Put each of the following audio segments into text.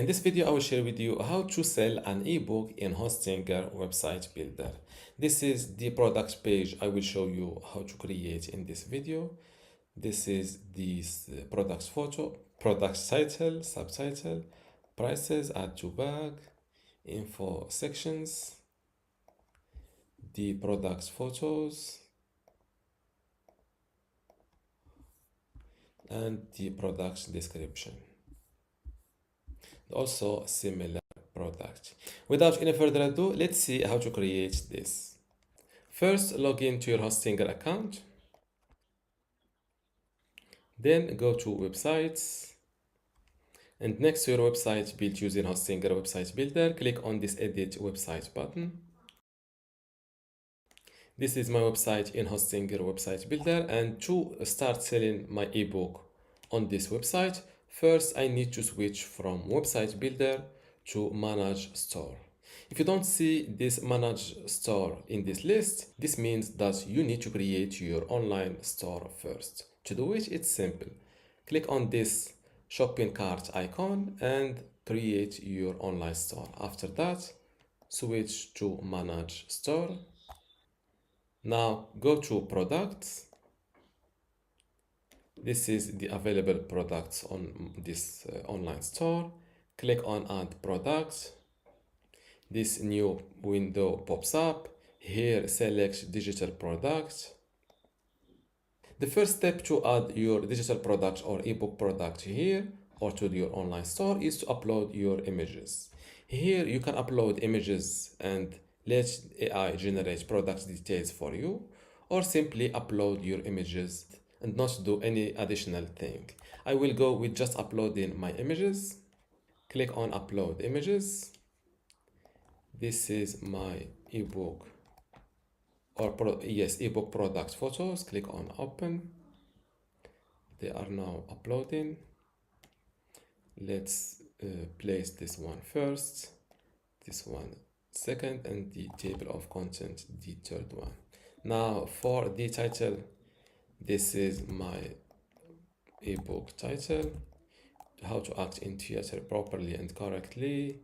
In this video, I will share with you how to sell an ebook in Hostinger website builder. This is the product page I will show you how to create in this video. This is the product photo, product title, subtitle, prices, add to bag, info sections, the product photos, and the product description. Also similar product. Without any further ado, let's see how to create this. First, log into your Hostinger account. Then go to websites. And next to your website built using Hostinger website builder, click on this edit website button. This is my website in Hostinger website builder, and to start selling my ebook on this website, first I need to switch from website builder to manage store. If you don't see this manage store in this list, this means that you need to create your online store first. To do it, it's simple. Click on this shopping cart icon and create your online store. After that, switch to manage store. Now go to products. This is the available products on this online store. Click on add products. This new window pops up. Here select digital products. The first step to add your digital product or ebook product here or to your online store is to upload your images. Here you can upload images and let AI generate product details for you, or simply upload your images and not do any additional thing. I will go with just uploading my images. Click on upload images. This is my ebook ebook product photos. Click on open. They are now uploading. Let's place this one first, this one second, and the table of content the third one. Now for the title, this is my ebook title, how to act in theater properly and correctly.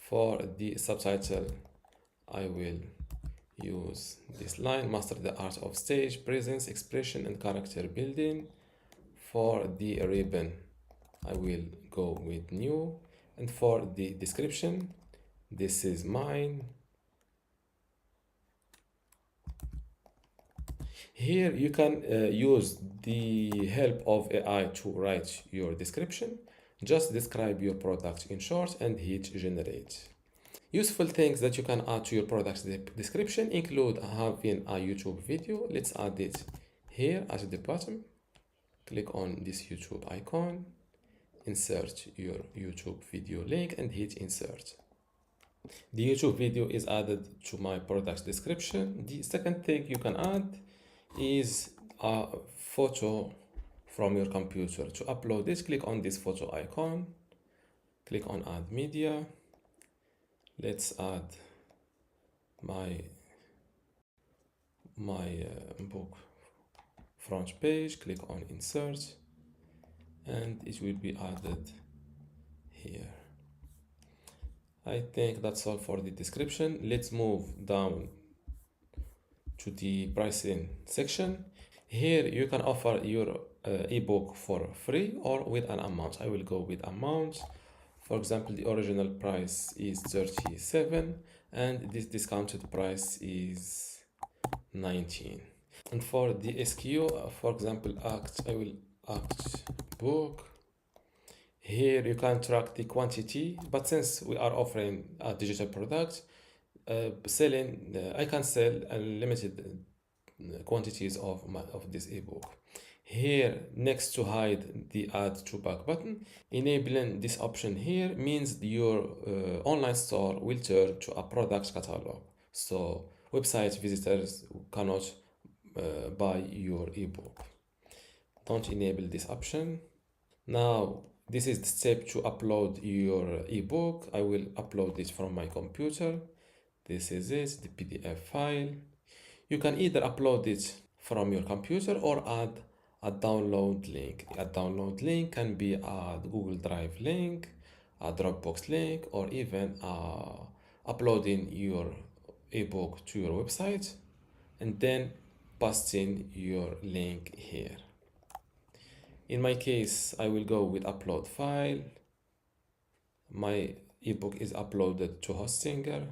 For the subtitle, I will use this line, master the art of stage presence, expression, and character building. For the ribbon, I will go with new. And for the description, this is mine. Here you can use the help of AI to write your description. Just describe your product in short and hit generate. Useful things that you can add to your product description include having a YouTube video. Let's add it here at the bottom. Click on this YouTube icon, insert your YouTube video link and hit insert. The YouTube video is added to my product description. The second thing you can add is a photo from your computer. To upload this, click on this photo icon, click on add media. Let's add my book front page. Click on insert and it will be added here. I think that's all for the description. Let's move down to the pricing section. Here you can offer your ebook for free or with an amount. I will go with amount. For example, the original price is 37 and this discounted price is 19. And for the SKU, for example, I will act book. Here you can track the quantity, but since we are offering a digital product, I can sell unlimited quantities of this ebook. Here next to hide the add to bag button, enabling this option here means your online store will turn to a product catalog, so website visitors cannot buy your ebook. Don't enable this option. Now this is the step to upload your ebook. I will upload it from my computer. This is it, the PDF file. You can either upload it from your computer or add a download link. A download link can be a Google Drive link, a Dropbox link, or even uploading your ebook to your website and then pasting your link here. In my case, I will go with upload file. My ebook is uploaded to Hostinger.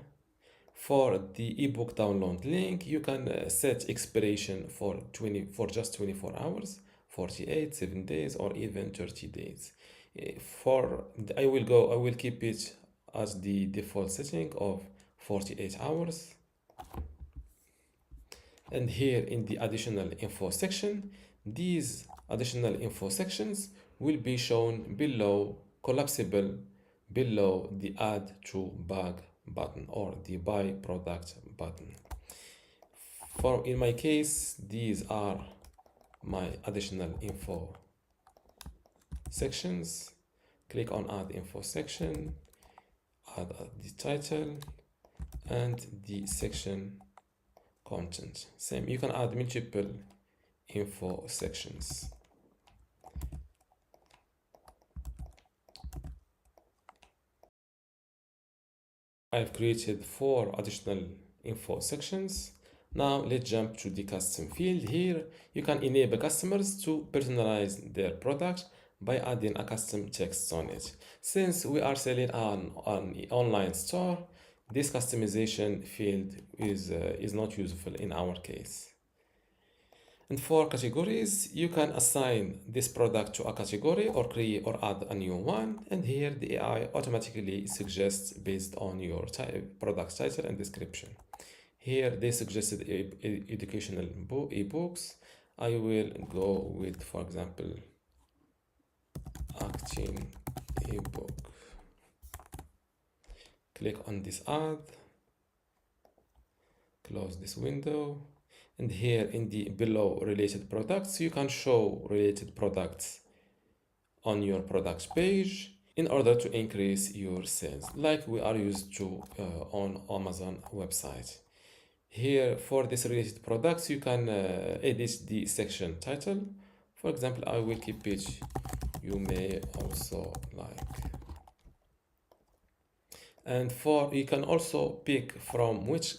For the ebook download link, you can set expiration for just 24 hours, 48, 7 days, or even 30 days. I will keep it as the default setting of 48 hours. And here in the additional info section, these additional info sections will be shown below, collapsible below the add to bag button or the buy product button. In my case, these are my additional info sections. Click on add info section, add the title and the section content. Same, you can add multiple info sections. I've created 4 additional info sections. Now let's jump to the custom field. Here you can enable customers to personalize their product by adding a custom text on it. Since we are selling on an online store, this customization field is not useful in our case. And for categories, you can assign this product to a category or create or add a new one. And here the AI automatically suggests based on your product title and description. Here they suggested educational ebooks. I will go with, for example, acting ebook. Click on this ad, close this window. And here in the below related products, you can show related products on your products page in order to increase your sales, like we are used to on Amazon website. Here for this related products, you can edit the section title. For example, I will keep it, you may also like. And you can also pick from which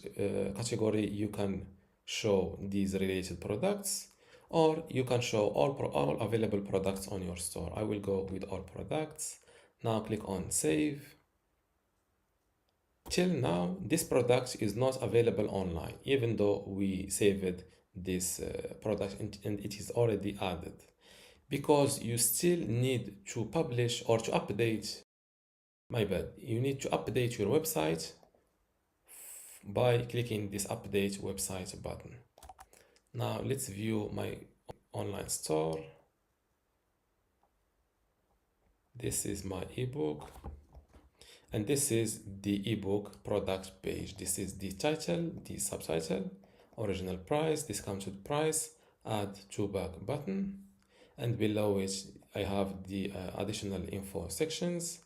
category you can show these related products, or you can show all available products on your store. I will go with all products. Now click on save. Till now, this product is not available online, even though we saved this product and it is already added, because you still need to publish or to update. My bad. You need to update your website by clicking this update website button. Now let's view my online store. This is my ebook, and this is the ebook product page. This is the title, the subtitle, original price, discounted price, add to bag button, and below it I have the additional info sections,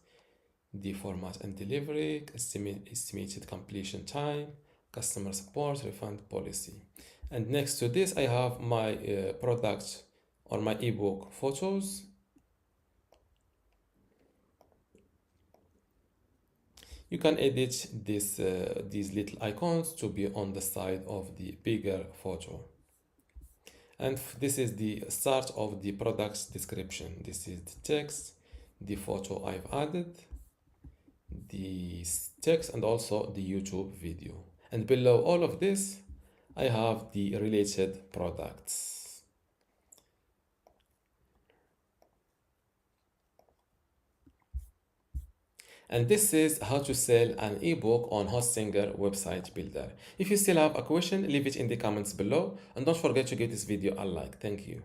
the format and delivery, estimated completion time, customer support, refund policy. And next to this, I have my product or my ebook photos. You can edit these little icons to be on the side of the bigger photo. And this is the start of the product's description. This is the text, the photo I've added, the text, and also the YouTube video. And below all of this, I have the related products. And this is how to sell an ebook on Hostinger website builder. If you still have a question, leave it in the comments below, and don't forget to give this video a like. Thank you.